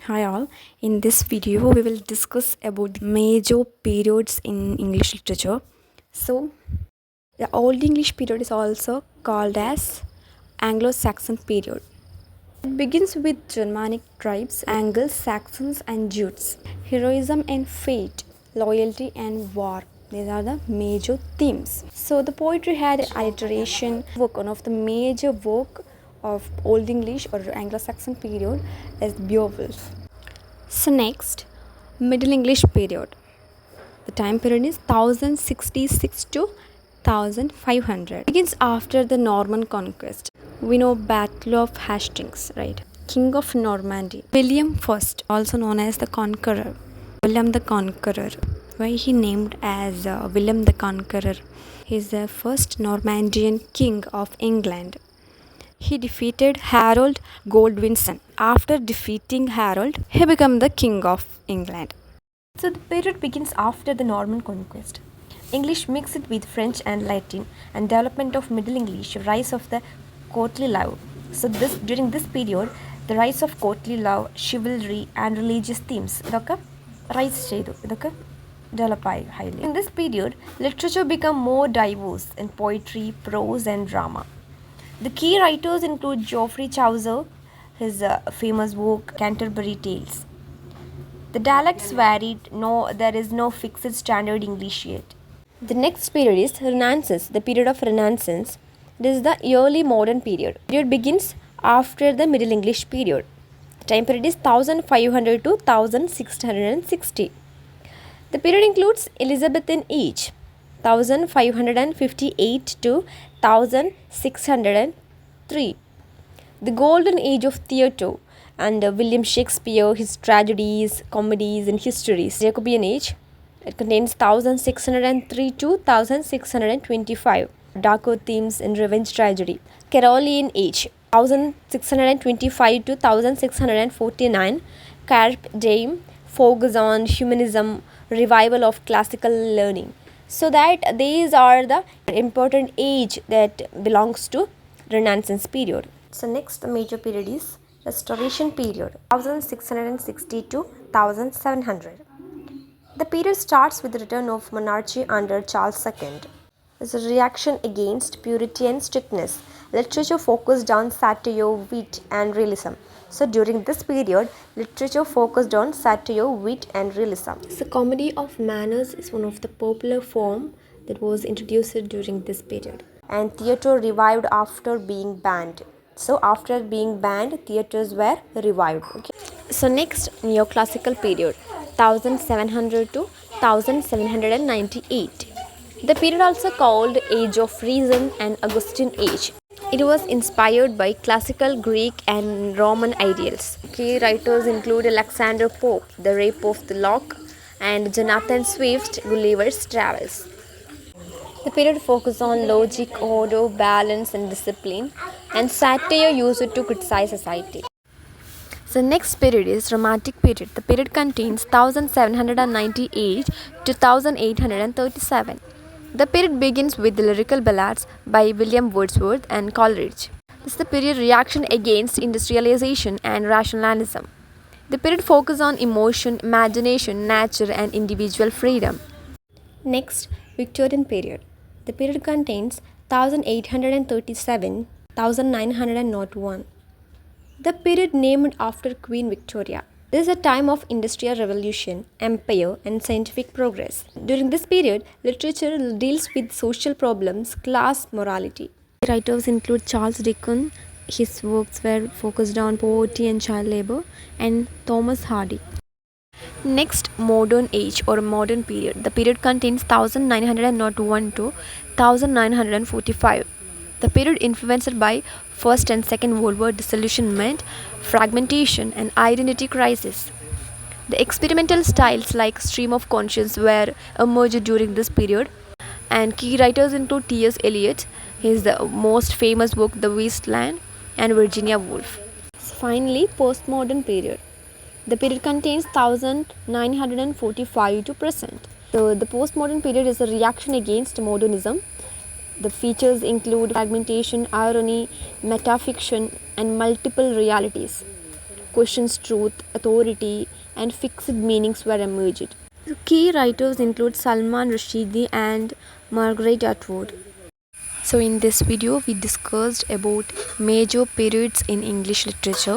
Hi all. In this video we will discuss about the major periods in English literature. So the Old English period is also called as Anglo-Saxon period. It begins with Germanic tribes, Anglo-Saxons and Jutes. Heroism and fate, loyalty and war. These are the major themes. So the poetry had alliteration. One of the major work of Old English or Anglo-Saxon period is Beowulf. So next, Middle English period. The time period is 1066 to 1500. It begins after the Norman conquest. We know Battle of Hastings, right? King of Normandy. William I, also known as the Conqueror. William the Conqueror. Why he named as William the Conqueror? He is the first Normandian king of England. He defeated Harold Godwinson. After defeating Harold, he became the king of England. So the period begins after the Norman conquest. English mixed with French and Latin and development of Middle English, rise of the courtly love. So during this period, the rise of courtly love, chivalry and religious themes rise ചെയ്തു ഇതൊക്കെ develop highly. In this period, literature became more diverse in poetry, prose and drama. The key writers include Geoffrey Chaucer, his famous book Canterbury Tales. The dialects varied, there is no fixed standard English yet. The next period is Renaissance, the period of Renaissance. This is the early modern period. The period begins after the Middle English period. The time period is 1500 to 1660. The period includes Elizabethan age, 1558 to 1603. The golden age of theatre and William Shakespeare, his tragedies, comedies and histories. Jacobean age, it contains 1603 to 1625. Darker themes and revenge tragedy. Carolean age, 1625 to 1649. Carpe Diem, focus on humanism, revival of classical learning. So that these are the important age that belongs to Renaissance period. So next the major period is Restoration period, 1660 to 1700. The period starts with the return of monarchy under Charles II. It's a reaction against purity and strictness. Literature focused on satire, wit and realism. So during this period, literature focused on satire, wit and realism. So comedy of manners is one of the popular form that was introduced during this period. And theatre revived after being banned. So after being banned, theatres were revived. Okay. So next, neoclassical period, 1700 to 1798. The period also called Age of Reason and Augustan Age. It was inspired by classical Greek and Roman ideals. Key writers include Alexander Pope, The Rape of the Lock, and Jonathan Swift, Gulliver's Travels. The period focused on logic, order, balance and discipline, and satire used to criticize society. So next period is Romantic period. The period contains 1798 to 1837. The period begins with the lyrical ballads by William Wordsworth and Coleridge. This is the period reaction against industrialization and rationalism. The period focuses on emotion, imagination, nature and individual freedom. Next, Victorian period. The period contains 1837 1901. The period named after Queen Victoria. This is a time of industrial revolution, empire and scientific progress. During this period, literature deals with social problems, class, morality. Writers include Charles Dickens. His works were focused on poverty and child labor, and Thomas Hardy. Next, modern age or modern period. The period contains 1901 to 1945. The period influenced by First and Second World War disillusionment, fragmentation and identity crisis. The experimental styles like stream of conscience were emerged during this period, and key writers include T.S. Eliot, his most famous book The Waste Land, and Virginia Woolf. Finally, postmodern period. The period contains 1945 to present. So the postmodern period is a reaction against modernism. The features include fragmentation, irony, metafiction, and multiple realities. questions truth, authority, and fixed meanings were emerged. The key writers include Salman Rushdie and Margaret Atwood. So in this video we discussed about major periods in English literature.